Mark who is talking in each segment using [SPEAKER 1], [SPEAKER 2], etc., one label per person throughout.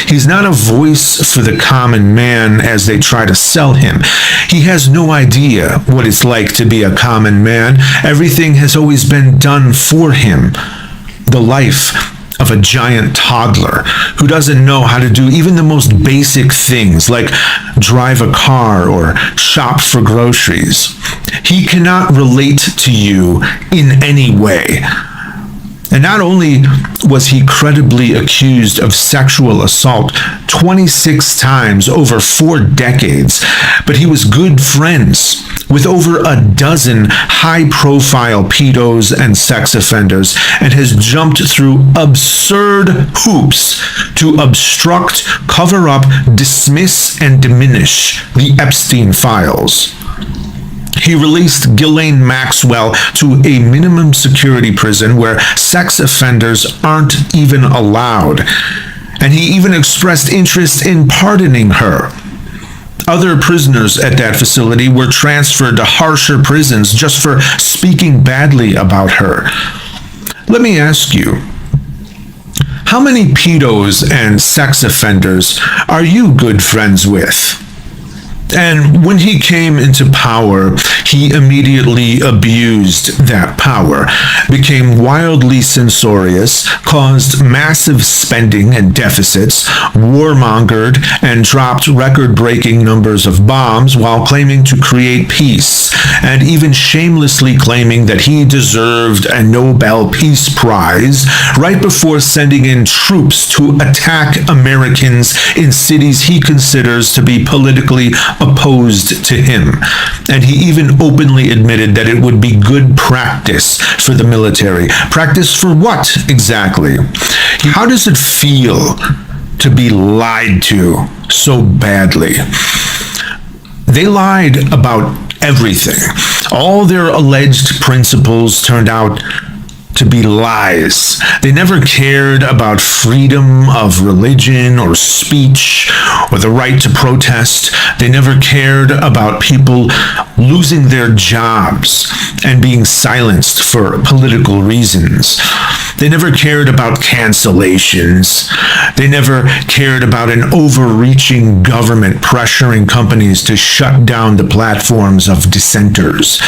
[SPEAKER 1] He's not a voice for the common man as they try to sell him. He has no idea what it's like to be a common man. Everything has always been done for him. The life of a giant toddler who doesn't know how to do even the most basic things like drive a car or shop for groceries. He cannot relate to you in any way. And not only was he credibly accused of sexual assault 26 times over 4 decades, but he was good friends with over a dozen high-profile pedos and sex offenders and has jumped through absurd hoops to obstruct, cover up, dismiss, and diminish the Epstein files. He released Ghislaine Maxwell to a minimum security prison where sex offenders aren't even allowed. And he even expressed interest in pardoning her. Other prisoners at that facility were transferred to harsher prisons just for speaking badly about her. Let me ask you, how many pedos and sex offenders are you good friends with? And when he came into power, he immediately abused that power, became wildly censorious, caused massive spending and deficits, warmongered, and dropped record-breaking numbers of bombs while claiming to create peace, and even shamelessly claiming that he deserved a Nobel Peace Prize right before sending in troops to attack Americans in cities he considers to be politically opposed to him. And he even openly admitted that it would be good practice for the military. Practice for what exactly? How does it feel to be lied to so badly? They lied about everything. All their alleged principles turned out to be lies. They never cared about freedom of religion or speech or the right to protest. They never cared about people losing their jobs and being silenced for political reasons. They never cared about cancellations. They never cared about an overreaching government pressuring companies to shut down the platforms of dissenters.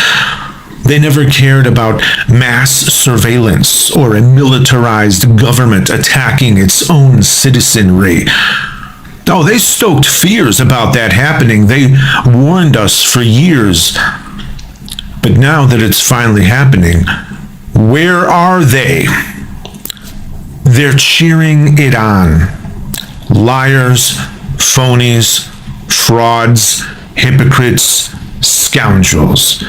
[SPEAKER 1] They never cared about mass surveillance or a militarized government attacking its own citizenry. Oh, they stoked fears about that happening. They warned us for years. But now that it's finally happening, where are they? They're cheering it on. Liars, phonies, frauds, hypocrites, scoundrels.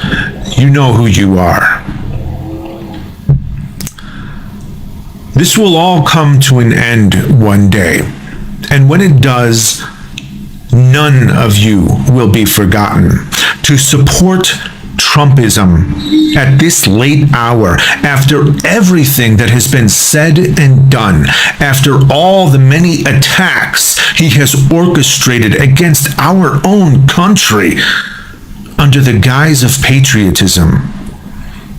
[SPEAKER 1] You know who you are. This will all come to an end one day, and when it does, none of you will be forgotten. To support Trumpism at this late hour, after everything that has been said and done, after all the many attacks he has orchestrated against our own country, under the guise of patriotism,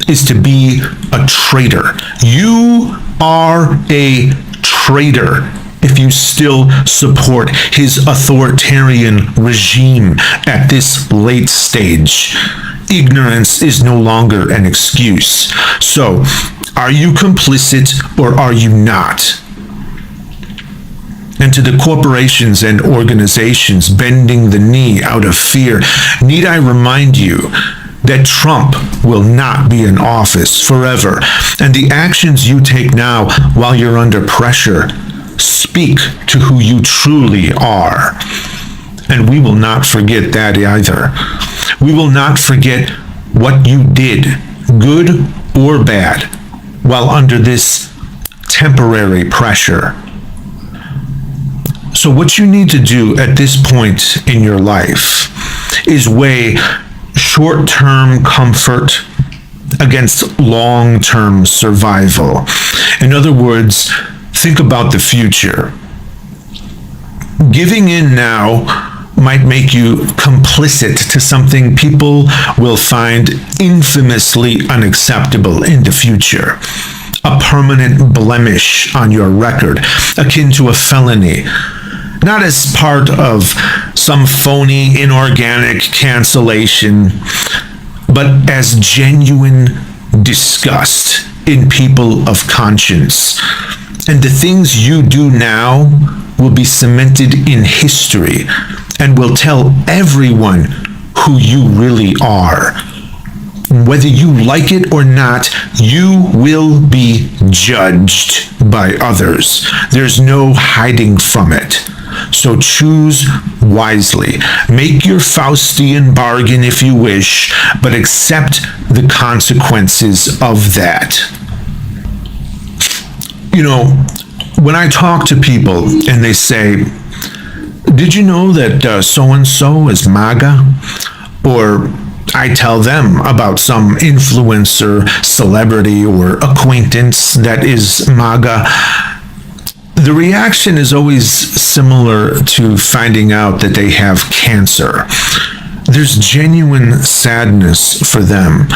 [SPEAKER 1] is to be a traitor. You are a traitor if you still support his authoritarian regime at this late stage. Ignorance is no longer an excuse. So, are you complicit or are you not? And to the corporations and organizations bending the knee out of fear, need I remind you that Trump will not be in office forever, and the actions you take now while you're under pressure speak to who you truly are. And we will not forget that either. We will not forget what you did, good or bad, while under this temporary pressure. So what you need to do at this point in your life is weigh short-term comfort against long-term survival. In other words, think about the future. Giving in now might make you complicit to something people will find infamously unacceptable in the future. A permanent blemish on your record, akin to a felony. not as part of some phony, inorganic cancellation, but as genuine disgust in people of conscience. And the things you do now will be cemented in history and will tell everyone who you really are. Whether you like it or not, you will be judged by others. There's no hiding from it. So choose wisely. Make your Faustian bargain if you wish, but accept the consequences of that. You know, when I talk to people and they say, did you know that so-and-so is MAGA? Or I tell them about some influencer, celebrity, or acquaintance that is MAGA. The reaction is always similar to finding out that they have cancer. There's genuine sadness for them.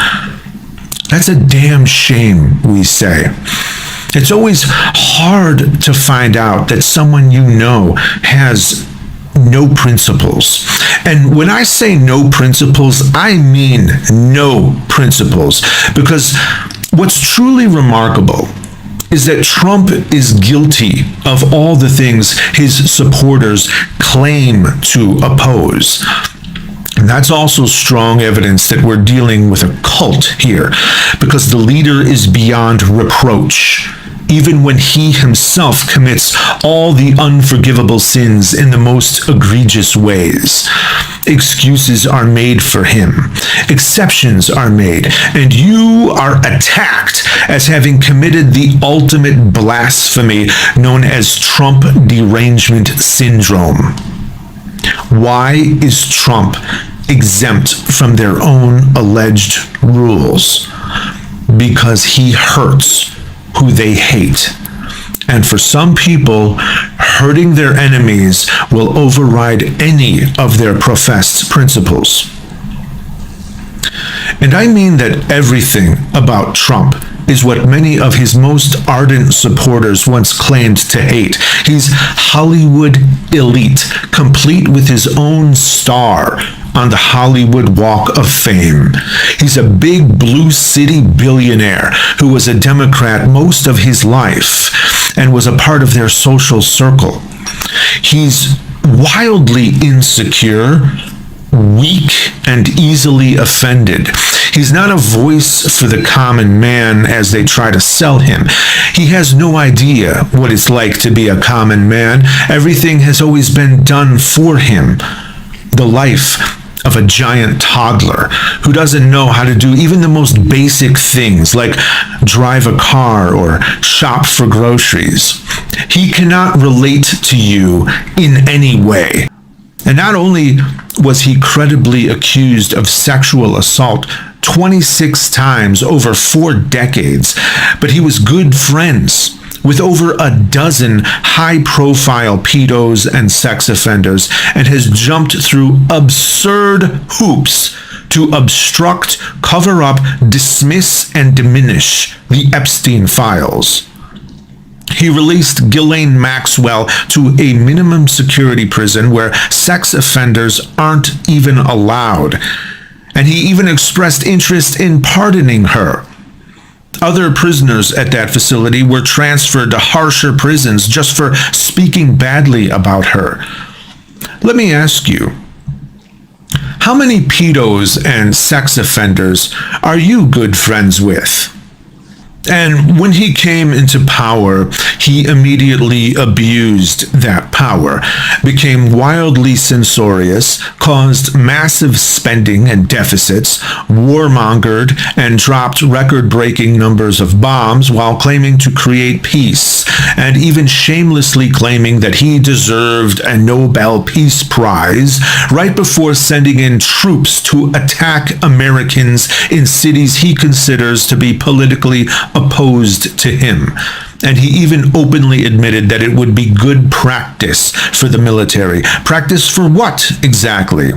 [SPEAKER 1] That's a damn shame, we say. It's always hard to find out that someone you know has no principles. And when I say no principles, I mean no principles. Because what's truly remarkable is that Trump is guilty of all the things his supporters claim to oppose. And that's also strong evidence that we're dealing with a cult here, because the leader is beyond reproach, even when he himself commits all the unforgivable sins in the most egregious ways. Excuses are made for him. Exceptions are made. And you are attacked as having committed the ultimate blasphemy known as Trump derangement syndrome. Why is Trump exempt from their own alleged rules? Because he hurts who they hate. And for some people, hurting their enemies will override any of their professed principles. And I mean that everything about Trump is what many of his most ardent supporters once claimed to hate. He's Hollywood elite, complete with his own star on the Hollywood Walk of Fame. He's a big blue city billionaire who was a Democrat most of his life and was a part of their social circle. He's wildly insecure, weak, and easily offended. He's not a voice for the common man as they try to sell him. He has no idea what it's like to be a common man. Everything has always been done for him. The life of a giant toddler who doesn't know how to do even the most basic things like drive a car or shop for groceries. He cannot relate to you in any way. And not only was he credibly accused of sexual assault 26 times over 4 decades, but he was good friends with over a dozen high-profile pedos and sex offenders and has jumped through absurd hoops to obstruct, cover up, dismiss, and diminish the Epstein files. He released Ghislaine Maxwell to a minimum security prison where sex offenders aren't even allowed. And he even expressed interest in pardoning her. Other prisoners at that facility were transferred to harsher prisons just for speaking badly about her. Let me ask you, how many pedos and sex offenders are you good friends with? And when he came into power, he immediately abused that power, became wildly censorious, caused massive spending and deficits, warmongered, and dropped record-breaking numbers of bombs while claiming to create peace, and even shamelessly claiming that he deserved a Nobel Peace Prize right before sending in troops to attack Americans in cities he considers to be politically opposed to him. And he even openly admitted that it would be good practice for the military. Practice for what exactly?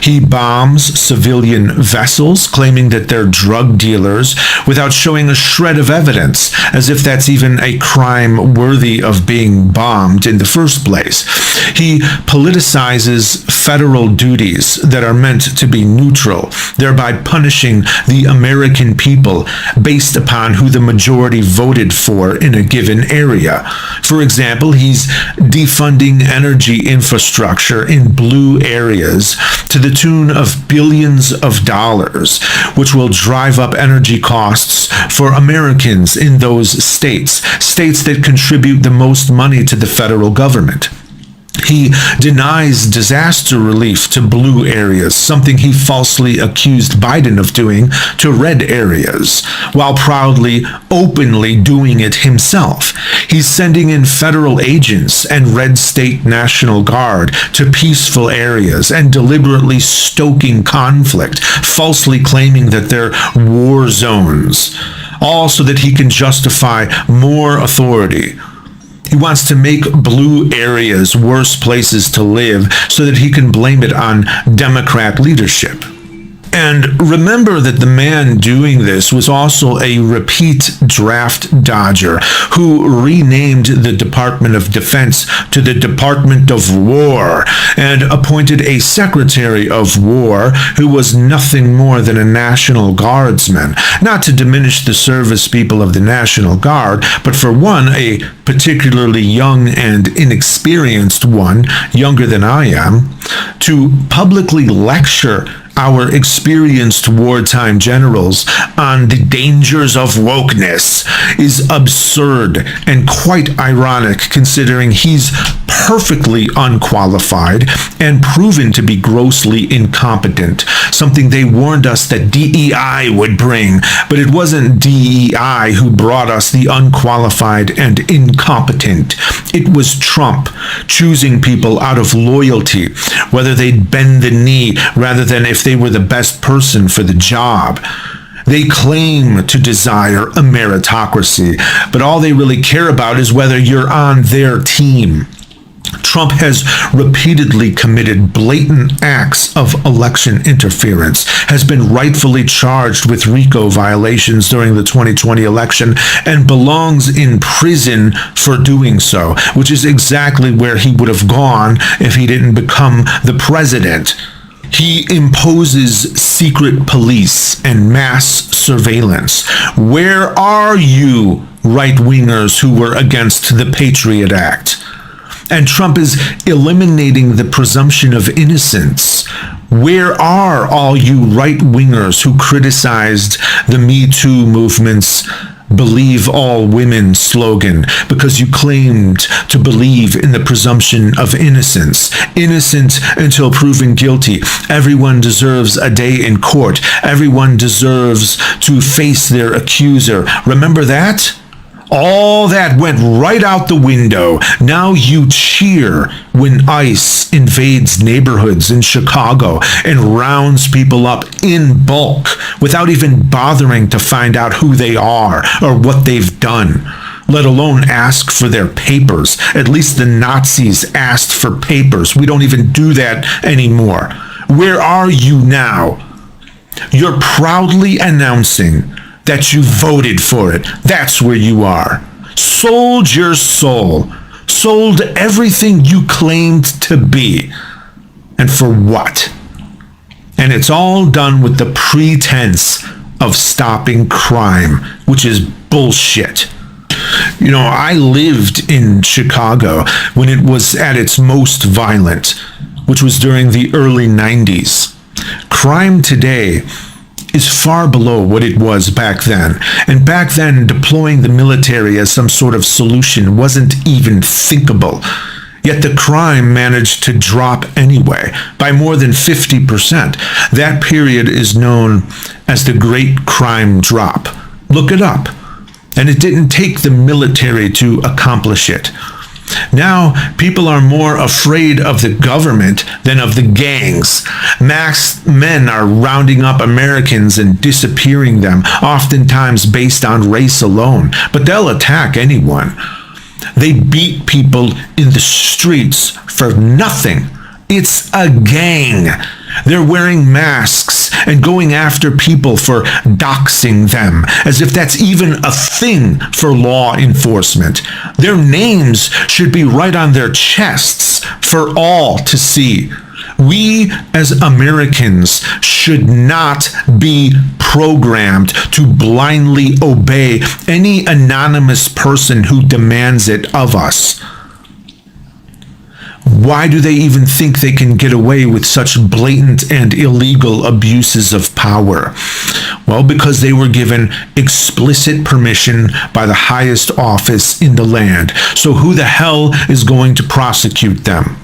[SPEAKER 1] He bombs civilian vessels, claiming that they're drug dealers, without showing a shred of evidence, as if that's even a crime worthy of being bombed in the first place. He politicizes federal duties that are meant to be neutral, thereby punishing the American people based upon who the majority voted for in a given area. For example, he's defunding energy infrastructure in blue areas to the tune of billions of dollars, which will drive up energy costs for Americans in those states that contribute the most money to the federal government. He denies disaster relief to blue areas, something he falsely accused Biden of doing to red areas, while proudly, openly doing it himself. He's sending in federal agents and red state National Guard to peaceful areas and deliberately stoking conflict, falsely claiming that they're war zones, all so that he can justify more authority. He wants to make blue areas worse places to live so that he can blame it on Democrat leadership. And remember that the man doing this was also a repeat draft dodger who renamed the Department of Defense to the Department of War and appointed a Secretary of War who was nothing more than a National Guardsman. Not to diminish the service people of the National Guard, but for one, a particularly young and inexperienced one, younger than I am, to publicly lecture our experienced wartime generals on the dangers of wokeness is absurd and quite ironic, considering he's perfectly unqualified and proven to be grossly incompetent, something they warned us that DEI would bring, but it wasn't DEI who brought us the unqualified and incompetent. It was Trump choosing people out of loyalty, whether they'd bend the knee rather than if they were the best person for the job. They claim to desire a meritocracy, but all they really care about is whether you're on their team. Trump has repeatedly committed blatant acts of election interference, has been rightfully charged with RICO violations during the 2020 election, and belongs in prison for doing so, which is exactly where he would have gone if he didn't become the president. He imposes secret police and mass surveillance. Where are you, right-wingers who were against the Patriot Act? And Trump is eliminating the presumption of innocence. Where are all you right-wingers who criticized the Me Too movement's Believe All Women slogan because you claimed to believe in the presumption of innocence? Innocent until proven guilty. Everyone deserves a day in court. Everyone deserves to face their accuser. Remember that? All that went right out the window. Now you cheer when ICE invades neighborhoods in Chicago and rounds people up in bulk without even bothering to find out who they are or what they've done, let alone ask for their papers. At least the Nazis asked for papers. We don't even do that anymore. Where are you now? You're proudly announcing that you voted for it. That's where you are. Sold your soul. Sold everything you claimed to be. And for what? And it's all done with the pretense of stopping crime, which is bullshit. You know, I lived in Chicago when it was at its most violent, which was during the early 90s. Crime today is far below what it was back then. And back then, deploying the military as some sort of solution wasn't even thinkable. Yet the crime managed to drop anyway, by more than 50%. That period is known as the Great Crime Drop. Look it up. And it didn't take the military to accomplish it. Now, people are more afraid of the government than of the gangs. Masked men are rounding up Americans and disappearing them, oftentimes based on race alone, but they'll attack anyone. They beat people in the streets for nothing. It's a gang. They're wearing masks and going after people for doxing them, as if that's even a thing for law enforcement. Their names should be right on their chests for all to see. We as Americans should not be programmed to blindly obey any anonymous person who demands it of us. Why do they even think they can get away with such blatant and illegal abuses of power? Well, because they were given explicit permission by the highest office in the land. So who the hell is going to prosecute them?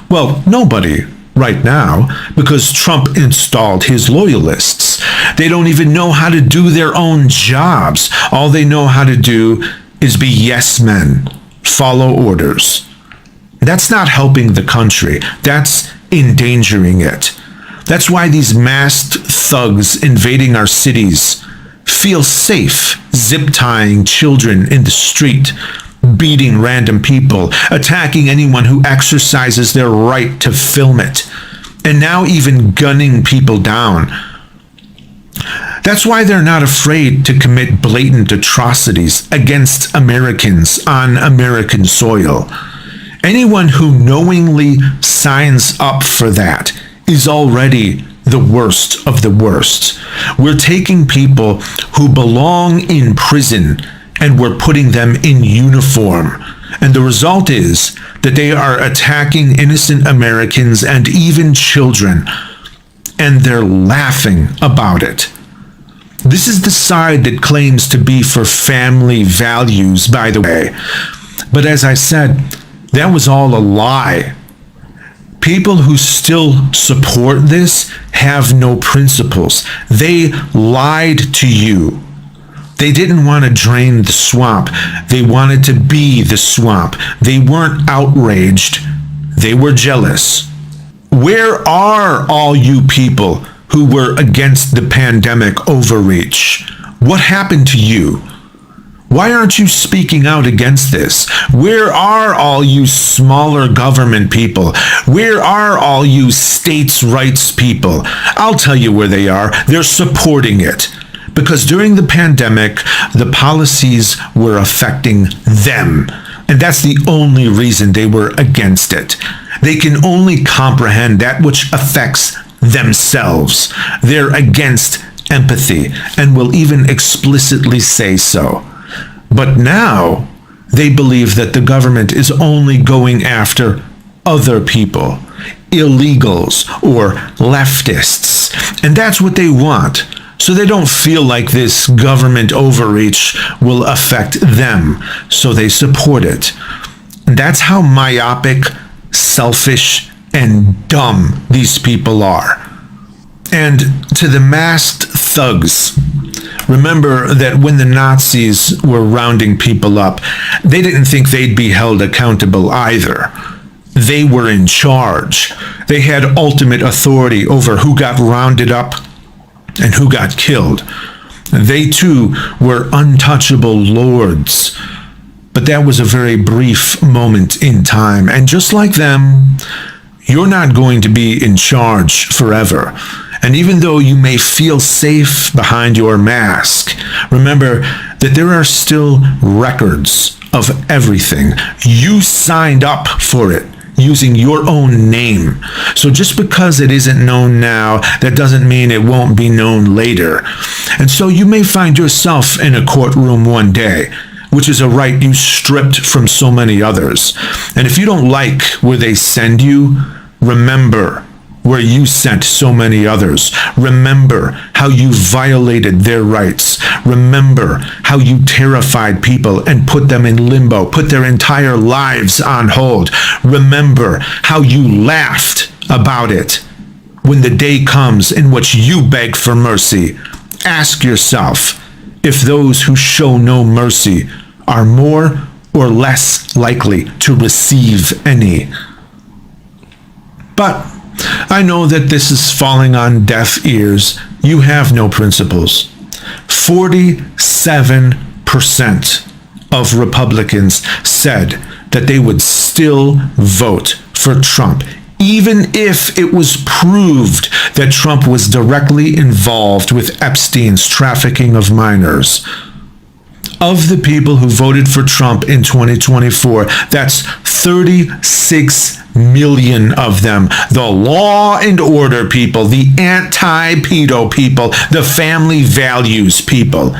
[SPEAKER 1] Well, nobody right now, because Trump installed his loyalists. They don't even know how to do their own jobs. All they know how to do is be yes men, follow orders. That's not helping the country. That's endangering it. That's why these masked thugs invading our cities feel safe, zip-tying children in the street, beating random people, attacking anyone who exercises their right to film it, and now even gunning people down. That's why they're not afraid to commit blatant atrocities against Americans on American soil. Anyone who knowingly signs up for that is already the worst of the worst. We're taking people who belong in prison and we're putting them in uniform. And the result is that they are attacking innocent Americans and even children. And they're laughing about it. This is the side that claims to be for family values, by the way. But as I said, that was all a lie. People who still support this have no principles. They lied to you. They didn't want to drain the swamp. They wanted to be the swamp. They weren't outraged. They were jealous. Where are all you people who were against the pandemic overreach? What happened to you? Why aren't you speaking out against this? Where are all you smaller government people? Where are all you states' rights people? I'll tell you where they are. They're supporting it. Because during the pandemic, the policies were affecting them. And that's the only reason they were against it. They can only comprehend that which affects themselves. They're against empathy and will even explicitly say so. But now they believe that the government is only going after other people, illegals or leftists. And that's what they want. So they don't feel like this government overreach will affect them. So they support it. And that's how myopic, selfish, and dumb these people are. And to the masked thugs, remember that when the Nazis were rounding people up, they didn't think they'd be held accountable either. They were in charge. They had ultimate authority over who got rounded up and who got killed. They too were untouchable lords. But that was a very brief moment in time. And just like them, you're not going to be in charge forever. And even though you may feel safe behind your mask, remember that there are still records of everything. You signed up for it using your own name. So just because it isn't known now, that doesn't mean it won't be known later. And so you may find yourself in a courtroom one day, which is a right you stripped from so many others. And if you don't like where they send you, remember where you sent so many others. Remember how you violated their rights. Remember how you terrified people and put them in limbo, put their entire lives on hold. Remember how you laughed about it. When the day comes in which you beg for mercy, ask yourself if those who show no mercy are more or less likely to receive any. But I know that this is falling on deaf ears. You have no principles. 47% of Republicans said that they would still vote for Trump, even if it was proved that Trump was directly involved with Epstein's trafficking of minors. Of the people who voted for Trump in 2024, that's 36 million of them. The law and order people, the anti-pedo people, the family values people.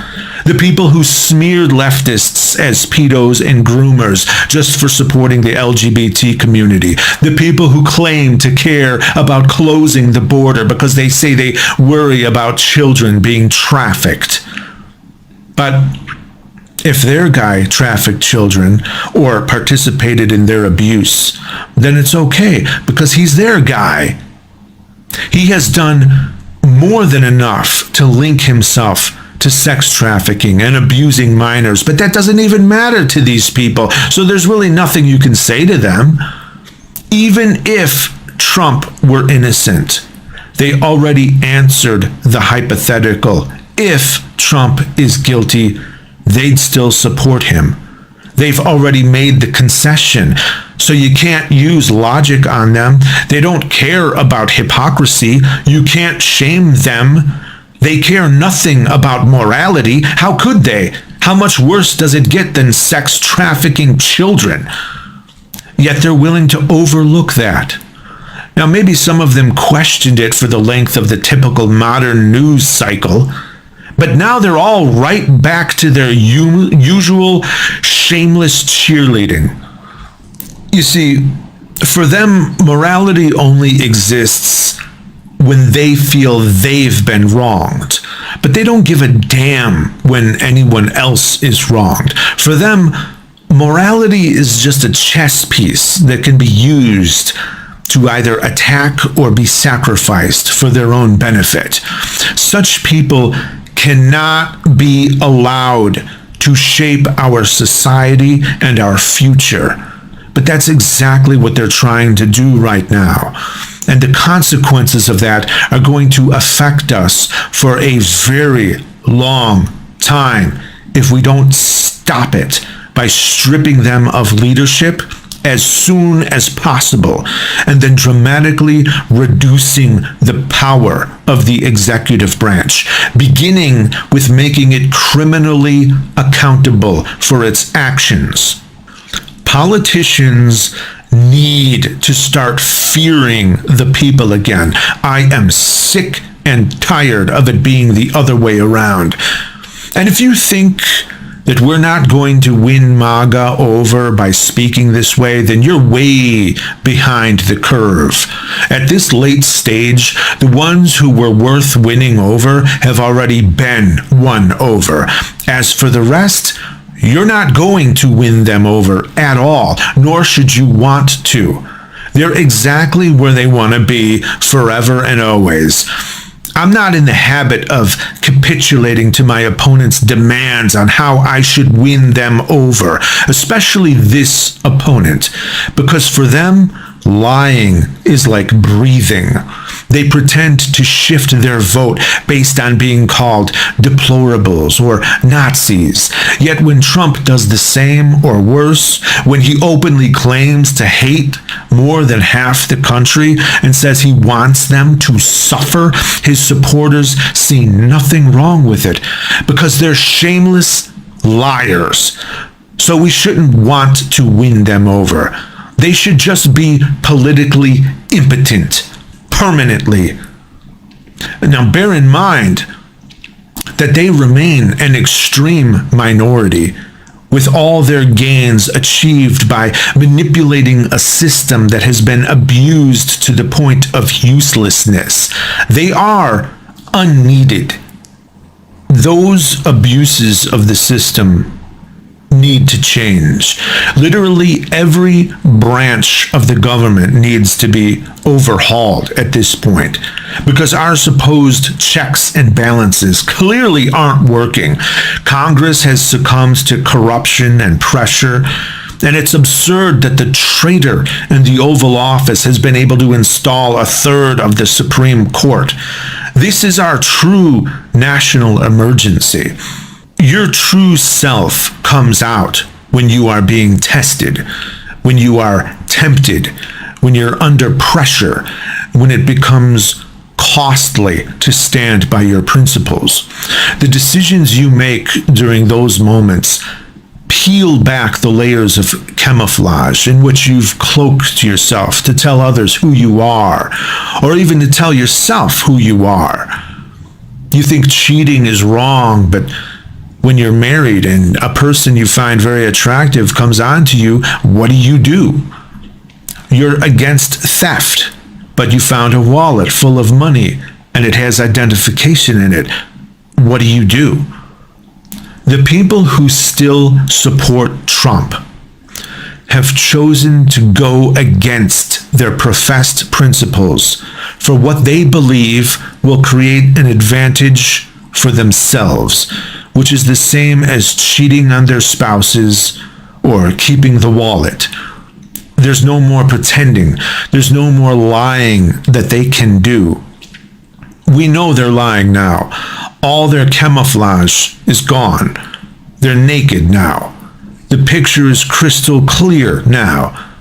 [SPEAKER 1] The people who smeared leftists as pedos and groomers just for supporting the LGBT community. The people who claim to care about closing the border because they say they worry about children being trafficked. But if their guy trafficked children or participated in their abuse, then it's okay because he's their guy. He has done more than enough to link himself to sex trafficking and abusing minors, but that doesn't even matter to these people, so there's really nothing you can say to them. Even if Trump were innocent, they already answered the hypothetical. If Trump is guilty, they'd still support him. They've already made the concession, so you can't use logic on them. They don't care about hypocrisy. You can't shame them. They care nothing about morality. How could they? How much worse does it get than sex trafficking children? Yet they're willing to overlook that. Now, maybe some of them questioned it for the length of the typical modern news cycle, but now they're all right back to their usual shameless cheerleading. You see, for them, morality only exists when they feel they've been wronged, but they don't give a damn when anyone else is wronged. For them, morality is just a chess piece that can be used to either attack or be sacrificed for their own benefit. Such people cannot be allowed to shape our society and our future. But that's exactly what they're trying to do right now. And the consequences of that are going to affect us for a very long time if we don't stop it by stripping them of leadership as soon as possible, and then dramatically reducing the power of the executive branch, beginning with making it criminally accountable for its actions. Politicians need to start fearing the people again. I am sick and tired of it being the other way around. And if you think that we're not going to win MAGA over by speaking this way, then you're way behind the curve. At this late stage, the ones who were worth winning over have already been won over. As for the rest, you're not going to win them over at all, nor should you want to. They're exactly where they want to be forever and always. I'm not in the habit of capitulating to my opponent's demands on how I should win them over, especially this opponent, because for them, lying is like breathing. They pretend to shift their vote based on being called deplorables or Nazis. Yet when Trump does the same or worse, when he openly claims to hate more than half the country and says he wants them to suffer, his supporters see nothing wrong with it because they're shameless liars. So we shouldn't want to win them over. They should just be politically impotent, permanently. Now bear in mind that they remain an extreme minority, with all their gains achieved by manipulating a system that has been abused to the point of uselessness. They are unneeded. Those abuses of the system need to change. Literally every branch of the government needs to be overhauled at this point because our supposed checks and balances clearly aren't working. Congress has succumbed to corruption and pressure. And it's absurd that the traitor in the Oval Office has been able to install a third of the Supreme Court. This is our true national emergency. Your true self comes out when you are being tested, when you are tempted, when you're under pressure, when it becomes costly to stand by your principles. The decisions you make during those moments peel back the layers of camouflage in which you've cloaked yourself to tell others who you are, or even to tell yourself who you are. You think cheating is wrong, but when you're married and a person you find very attractive comes on to you, what do? You're against theft, but you found a wallet full of money and it has identification in it. What do? The people who still support Trump have chosen to go against their professed principles for what they believe will create an advantage for themselves, which is the same as cheating on their spouses or keeping the wallet. There's no more pretending. There's no more lying that they can do. We know they're lying now. All their camouflage is gone. They're naked now. The picture is crystal clear now.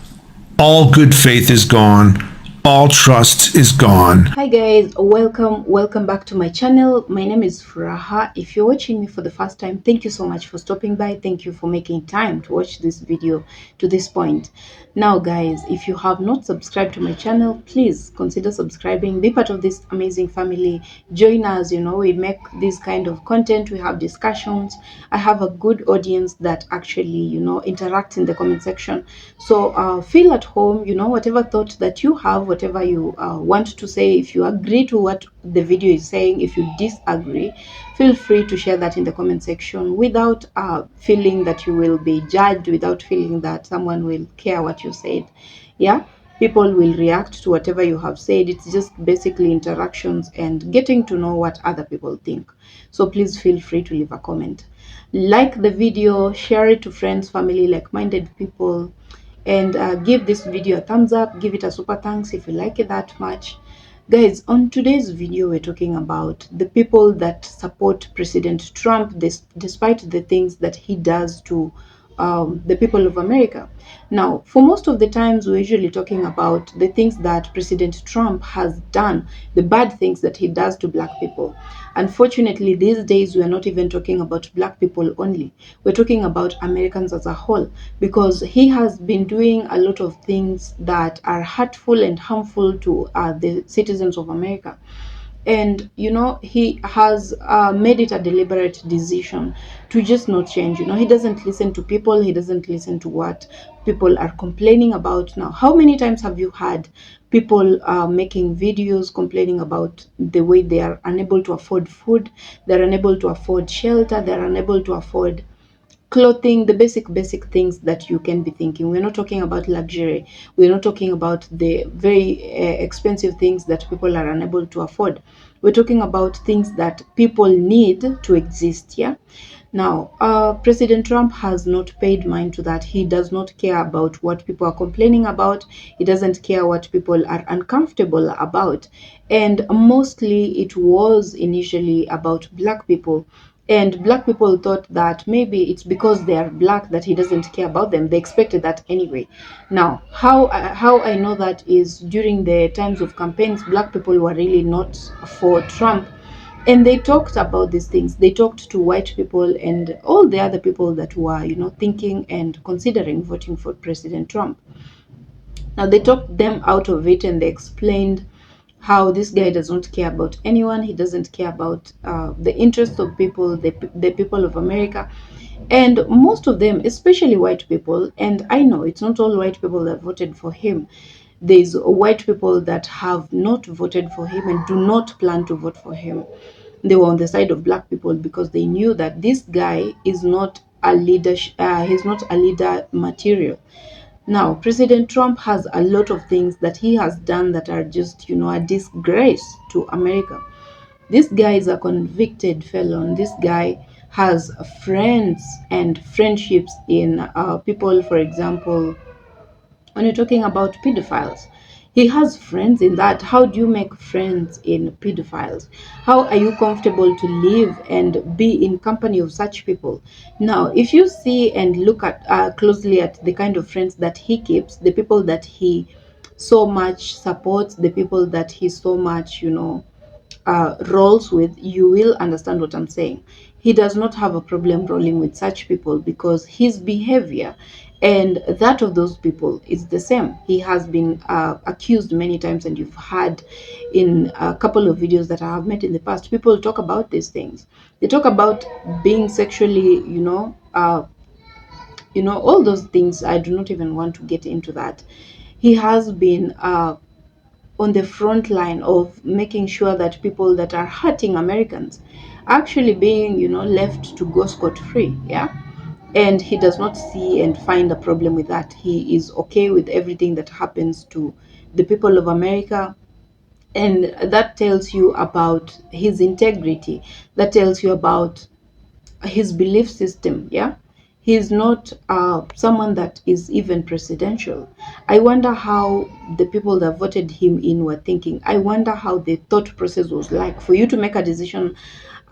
[SPEAKER 1] All good faith is gone. All trust is gone.
[SPEAKER 2] Hi guys, welcome back to my channel. My name is Furaha. If you're watching me for the first time, thank you so much for stopping by. Thank you for making time to watch this video to this point. Now guys, if you have not subscribed to my channel, please consider subscribing, be part of this amazing family. Join us. We make this kind of content, we have discussions. I have a good audience that actually interact in the comment section. So feel at home. Whatever thought that you have, whatever you want to say, if you agree to what the video is saying, if you disagree, feel free to share that in the comment section without feeling that you will be judged, without feeling that someone will care what you said. Yeah, people will react to whatever you have said. It's just basically interactions and getting to know what other people think. So please feel free to leave a comment, like the video, share it to friends, family, like-minded people, and give this video a thumbs up, give it a super thanks if you like it that much. Guys, on today's video we're talking about the people that support President Trump, despite the things that he does to the people of America. Now, for most of the times, we're usually talking about the things that President Trump has done, the bad things that he does to black people. Unfortunately, these days, we're not even talking about black people only. We're talking about Americans as a whole, because he has been doing a lot of things that are hurtful and harmful to the citizens of America. And he has made it a deliberate decision to just not change. He doesn't listen to people, he doesn't listen to what people are complaining about. Now, how many times have you had people making videos complaining about the way they are unable to afford food, they're unable to afford shelter, they're unable to afford clothing, the basic things that you can be thinking. We're not talking about luxury, we're not talking about the very expensive things that people are unable to afford. We're talking about things that people need to exist. Yeah. Now, President Trump has not paid mind to that. He does not care about what people are complaining about. He doesn't care what people are uncomfortable about. And mostly it was initially about black people. And black people thought that maybe it's because they are black that he doesn't care about them. They expected that anyway. Now, how I know that is during the times of campaigns, black people were really not for Trump. And they talked about these things. They talked to white people and all the other people that were, thinking and considering voting for President Trump. Now, they talked them out of it and they explained how this guy does not care about anyone. He doesn't care about the interests of people, the people of America. And most of them, especially white people, and I know it's not all white people that voted for him. There's white people that have not voted for him and do not plan to vote for him. They were on the side of black people because they knew that this guy is not a leader material. Now, President Trump has a lot of things that he has done that are just, a disgrace to America. This guy is a convicted felon. This guy has friends and friendships in people, for example, when you're talking about pedophiles. He has friends in that. How do you make friends in pedophiles? How are you comfortable to live and be in company of such people? Now, if you see and look at closely at the kind of friends that he keeps, the people that he so much supports, the people that he so much, rolls with, you will understand what I'm saying. He does not have a problem rolling with such people because his behavior and that of those people is the same. He has been accused many times, and you've had in a couple of videos that I have made in the past, people talk about these things. They talk about being sexually, all those things. I do not even want to get into that. He has been on the front line of making sure that people that are hurting Americans actually being, left to go scot-free. Yeah. And he does not see and find a problem with that. He is okay with everything that happens to the people of America. And that tells you about his integrity. That tells you about his belief system. Yeah. He's not someone that is even presidential. I wonder how the people that voted him in were thinking. I wonder how the thought process was like for you to make a decision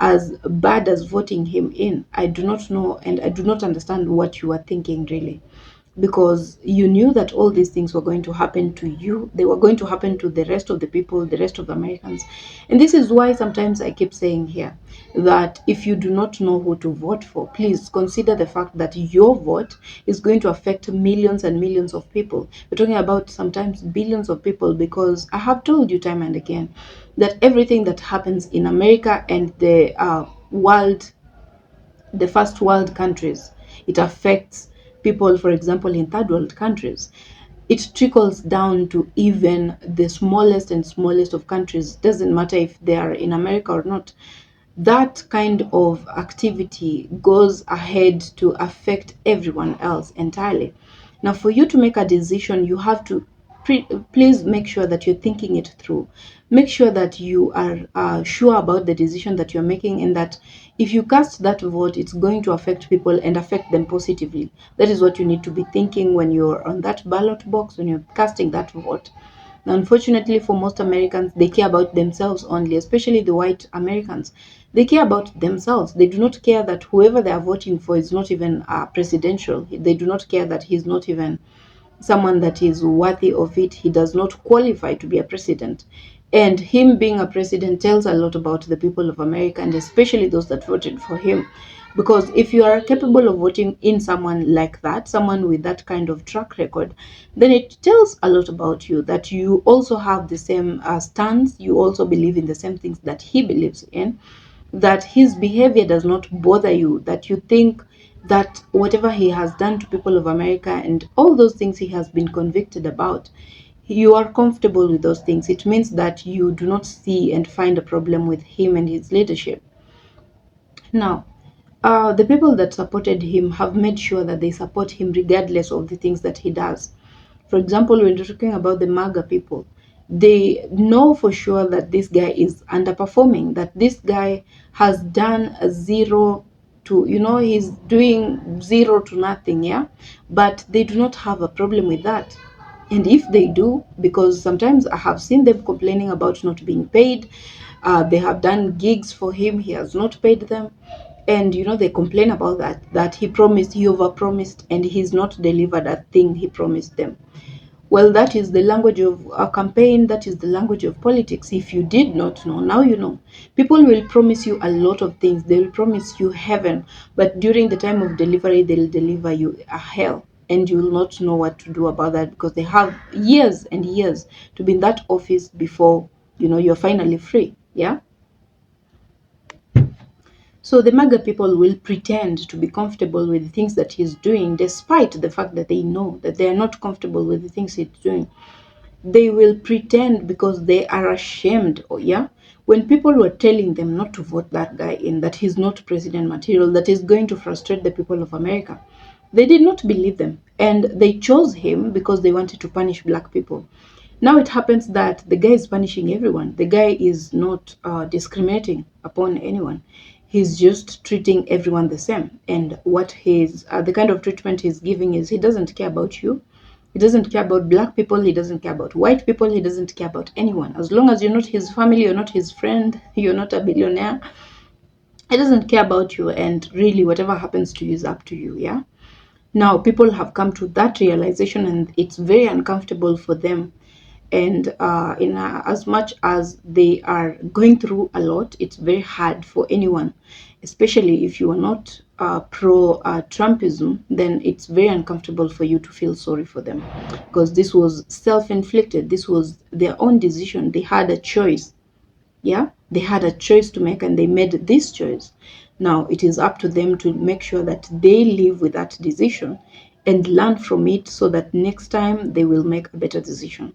[SPEAKER 2] as bad as voting him in. I do not know, and I do not understand what you were thinking really, because you knew that all these things were going to happen to you. They were going to happen to the rest of the people, the rest of the Americans. And this is why sometimes I keep saying here that if you do not know who to vote for, please consider the fact that your vote is going to affect millions and millions of people. We're talking about sometimes billions of people, because I have told you time and again that everything that happens in America and the world, the first world countries, it affects people, for example, in third world countries. It trickles down to even the smallest and smallest of countries. Doesn't matter if they are in America or not. That kind of activity goes ahead to affect everyone else entirely. Now, for you to make a decision, you have to please make sure that you're thinking it through. Make sure that you are sure about the decision that you're making, and that if you cast that vote, it's going to affect people and affect them positively. That is what you need to be thinking when you're on that ballot box, when you're casting that vote. Now, unfortunately, for most Americans, they care about themselves only, especially the white Americans. They care about themselves. They do not care that whoever they are voting for is not even presidential. They do not care that he's not even someone that is worthy of it. He does not qualify to be a president. And him being a president tells a lot about the people of America, and especially those that voted for him. Because if you are capable of voting in someone like that, someone with that kind of track record, then it tells a lot about you, that you also have the same stance, you also believe in the same things that he believes in, that his behavior does not bother you, that you think that whatever he has done to people of America and all those things he has been convicted about, you are comfortable with those things. It means that you do not see and find a problem with him and his leadership. Now, the people that supported him have made sure that they support him regardless of the things that he does. For example, when you're talking about the MAGA people, they know for sure that this guy is underperforming, that this guy has done a zero to, he's doing zero to nothing, yeah? But they do not have a problem with that. And if they do, because sometimes I have seen them complaining about not being paid, they have done gigs for him, he has not paid them. And they complain about that he promised, he overpromised, and he's not delivered a thing he promised them. Well, that is the language of a campaign, that is the language of politics. If you did not know, now you know. People will promise you a lot of things. They will promise you heaven, but during the time of delivery, they'll deliver you a hell. And you will not know what to do about that, because they have years and years to be in that office before, you're finally free. Yeah? So the MAGA people will pretend to be comfortable with the things that he's doing, despite the fact that they know that they are not comfortable with the things he's doing. they will pretend because they are ashamed. Or yeah, when people were telling them not to vote that guy in, that he's not president material, that is going to frustrate the people of America, they did not believe them, and they chose him because they wanted to punish black people. Now it happens that the guy is punishing everyone. The guy is not discriminating upon anyone. He's just treating everyone the same. And what he's the kind of treatment he's giving is, he doesn't care about you. He doesn't care about black people. He doesn't care about white people. He doesn't care about anyone. As long as you're not his family, you're not his friend, you're not a billionaire, he doesn't care about you. And really, whatever happens to you is up to you. Yeah. Now, people have come to that realization, and it's very uncomfortable for them. And as much as they are going through a lot, it's very hard for anyone, especially if you are not pro Trumpism, then it's very uncomfortable for you to feel sorry for them, because this was self-inflicted. This was their own decision. They had a choice. Yeah, they had a choice to make, and they made this choice. Now it is up to them to make sure that they live with that decision and learn from it, so that next time they will make a better decision.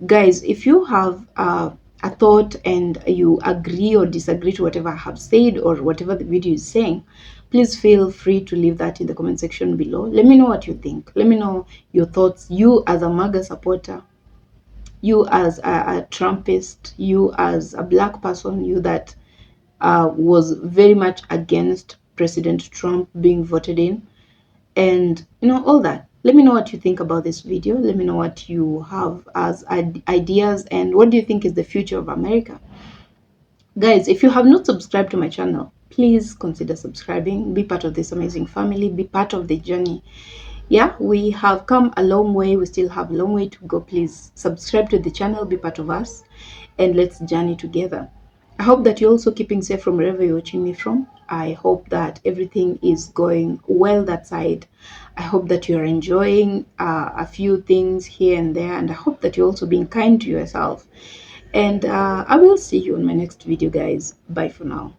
[SPEAKER 2] Guys, if you have a thought and you agree or disagree to whatever I have said or whatever the video is saying, please feel free to leave that in the comment section below. Let me know what you think. Let me know your thoughts. You as a MAGA supporter, you as a Trumpist, you as a black person, you that was very much against President Trump being voted in, and all that. Let me know what you think about this video. Let me know what you have as ideas, and what do you think is the future of America. Guys, if you have not subscribed to my channel, please consider subscribing. Be part of this amazing family. Be part of the journey. Yeah, we have come a long way. We still have a long way to go. Please subscribe to the channel, be part of us, and let's journey together. I hope that you're also keeping safe from wherever you're watching me from. I hope that everything is going well that side. I hope that you're enjoying a few things here and there, and I hope that you're also being kind to yourself. And I will see you in my next video, guys. Bye for now.